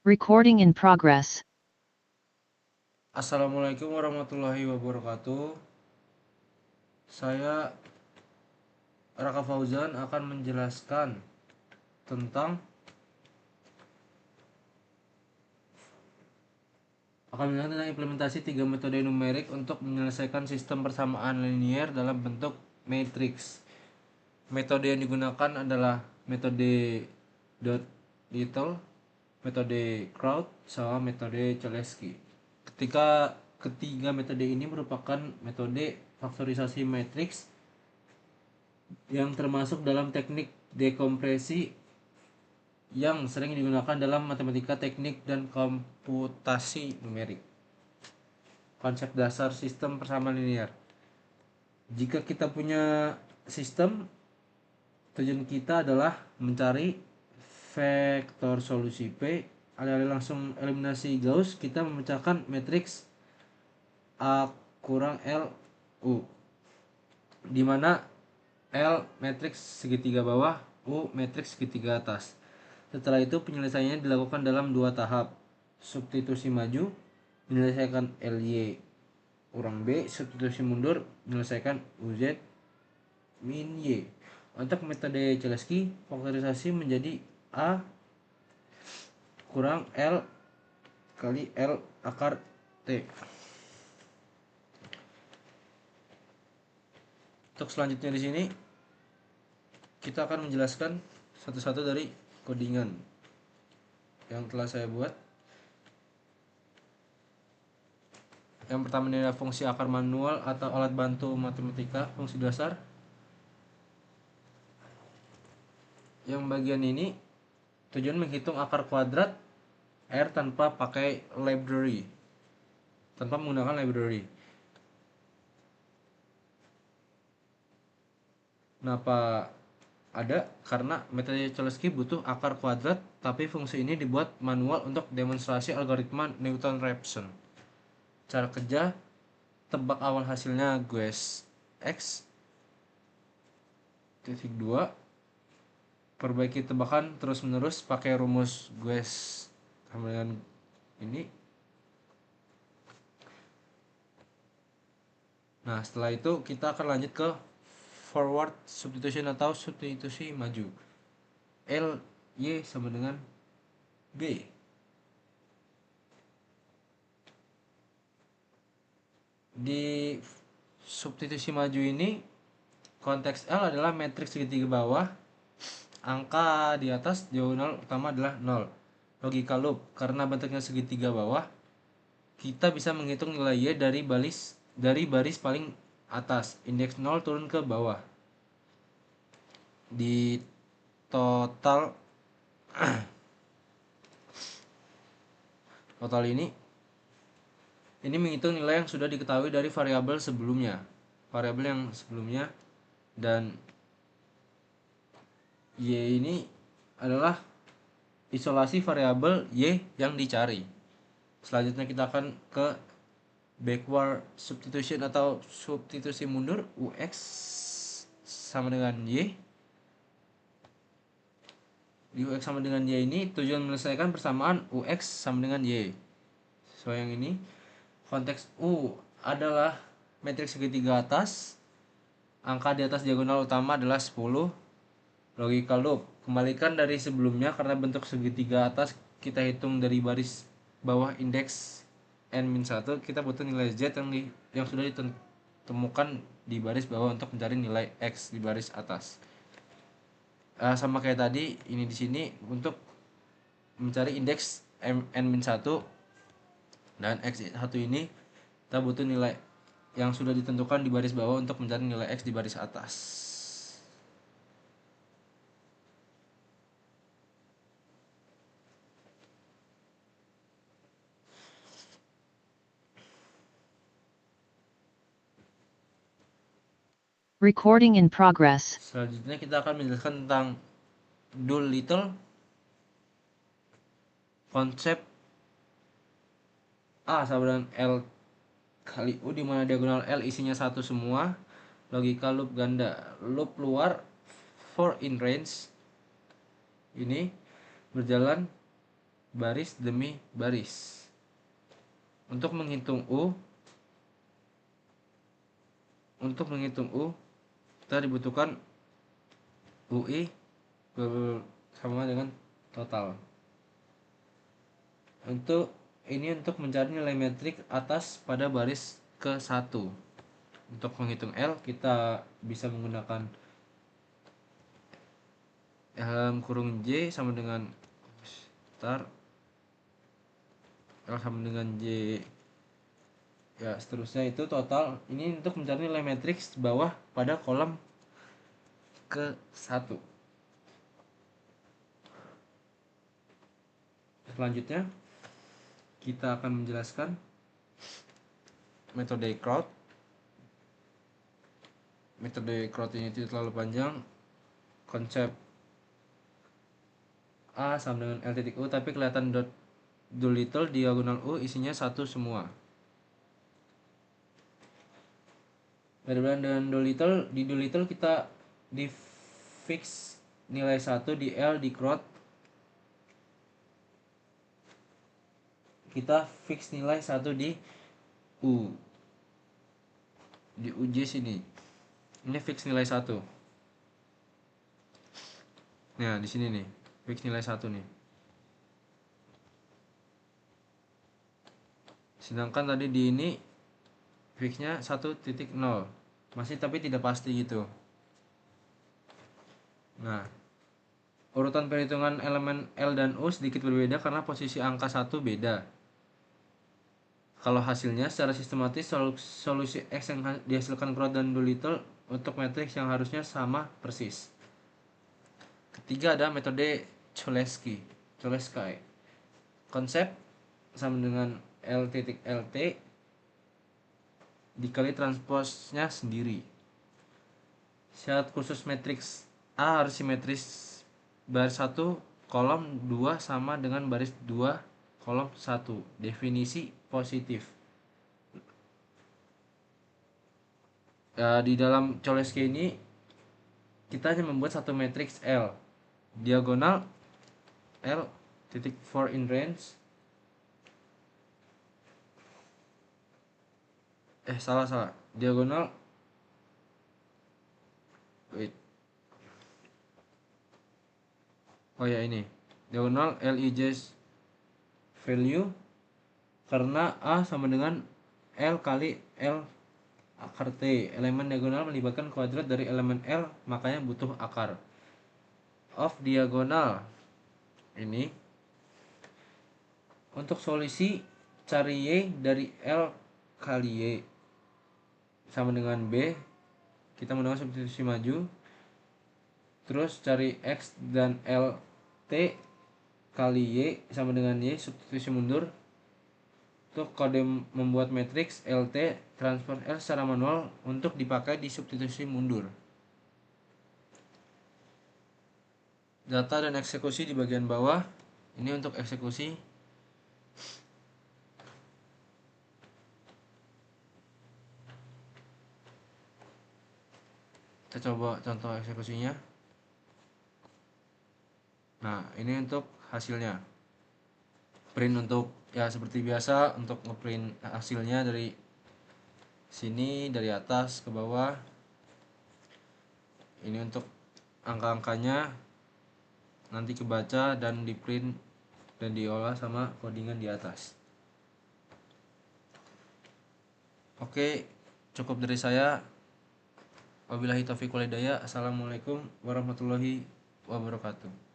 Recording in progress. Assalamualaikum warahmatullahi wabarakatuh. Saya Raka Fauzan akan menjelaskan tentang implementasi tiga metode numerik untuk menyelesaikan sistem persamaan linier dalam bentuk matriks. Metode yang digunakan adalah metode Dot Little, metode Kraut, sama metode Cholesky. Ketiga metode ini merupakan metode faktorisasi matriks yang termasuk dalam teknik dekompresi yang sering digunakan dalam matematika teknik dan komputasi numerik. Konsep dasar sistem persamaan linear. Jika kita punya sistem, tujuan kita adalah mencari vektor solusi P. Alih-alih langsung eliminasi Gauss, kita memecahkan matriks A kurang L U, di mana L matriks segitiga bawah, U matriks segitiga atas. Setelah itu penyelesaiannya dilakukan dalam dua tahap. Substitusi maju menyelesaikan LY kurang B, substitusi mundur menyelesaikan UZ min Y. Untuk metode Cholesky, faktorisasi menjadi A kurang L kali L akar T. Untuk selanjutnya di sini kita akan menjelaskan satu-satu dari codingan yang telah saya buat. Yang pertama ini adalah fungsi akar manual atau alat bantu matematika, fungsi dasar. Yang bagian ini tujuan menghitung akar kuadrat R tanpa pakai library, tanpa menggunakan library. Kenapa ada? Karena metode Cholesky butuh akar kuadrat, tapi fungsi ini dibuat manual untuk demonstrasi algoritma Newton-Raphson. Cara kerja: tebak awal hasilnya Guess X titik 2, perbaiki tebakan terus menerus pakai rumus Guess sama dengan ini. Nah, setelah itu kita akan lanjut ke forward substitution atau substitusi maju. L Y sama dengan B. Di substitusi maju ini, konteks L adalah matriks segitiga bawah, angka di atas diagonal utama adalah 0. Logika loop, karena bentuknya segitiga bawah, kita bisa menghitung nilai Y dari baris paling atas, indeks 0 turun ke bawah. Di total ini menghitung nilai yang sudah diketahui dari variabel yang sebelumnya, dan Y ini adalah isolasi variabel Y yang dicari. Selanjutnya kita akan ke backward substitution atau substitusi mundur. UX sama dengan Y. Di UX sama dengan Y ini tujuan menyelesaikan persamaan UX sama dengan Y. Sesuai yang ini, konteks U adalah matriks segitiga atas, angka di atas diagonal utama adalah 10. Logika loop, kembalikan dari sebelumnya, karena bentuk segitiga atas kita hitung dari baris bawah indeks n-1, kita butuh nilai z yang sudah ditemukan di baris bawah untuk mencari nilai x di baris atas. Sama kayak tadi, ini di sini untuk mencari indeks n-1 dan x1 ini kita butuh nilai yang sudah ditentukan di baris bawah untuk mencari nilai x di baris atas. Recording in progress. Selanjutnya kita akan menjelaskan tentang Doolittle. Konsep A sama dengan L kali U, di mana diagonal L isinya satu semua. Logika loop ganda. Loop luar for in range ini berjalan baris demi baris. Untuk menghitung U kita dibutuhkan UI sama dengan total. Untuk mencari nilai metrik atas pada baris ke-1. Untuk menghitung L kita bisa menggunakan L J sama dengan L sama dengan J, ya seterusnya. Itu total. Ini untuk mencari nilai matriks bawah pada kolom ke-1. Selanjutnya kita akan menjelaskan metode crowd. Metode crowd ini tidak terlalu panjang. Konsep A sama dengan L titik U, tapi kelihatan dot Doolittle diagonal U isinya 1 semua. Berbeda dengan Doolittle, di Doolittle kita di fix nilai 1, di L di crowd kita fix nilai 1 di U. Di UJ sini. Ini fix nilai 1. Nah, di sini nih, fix nilai 1 nih. Sedangkan tadi di ini fixnya 1.0. Masih tapi tidak pasti gitu. Nah, urutan perhitungan elemen L dan U sedikit berbeda karena posisi angka 1 beda. Kalau hasilnya secara sistematis solusi X yang dihasilkan Crowd dan Doolittle untuk matriks yang harusnya sama persis. Ketiga ada metode Cholesky. Konsep sama dengan L titik LT dikali transposnya sendiri. Syarat khusus matriks A harus simetris baris 1 kolom 2 sama dengan baris 2 kolom 1. Definisi positif. Di dalam Cholesky ini kita hanya membuat satu matriks L. Diagonal L titik 4 in range. Salah. Diagonal ini. Diagonal Lij value karena A sama dengan L kali L akar T. Elemen diagonal melibatkan kuadrat dari elemen L, makanya butuh akar. Of diagonal ini untuk solusi cari Y dari L kali Y sama dengan B, kita menggunakan substitusi maju. Terus cari X dan L T kali Y sama dengan Y, substitusi mundur. Untuk kode membuat matriks LT transform L secara manual untuk dipakai di substitusi mundur. Data dan eksekusi di bagian bawah. Ini untuk eksekusi. Kita coba contoh eksekusinya. Nah, ini untuk hasilnya. Print untuk seperti biasa untuk ngeprint hasilnya dari sini, dari atas ke bawah. Ini untuk angka-angkanya nanti kebaca dan di print dan diolah sama codingan di atas. Oke, cukup dari saya. Wabillahi taufiq wal hidayah. Assalamualaikum warahmatullahi wabarakatuh.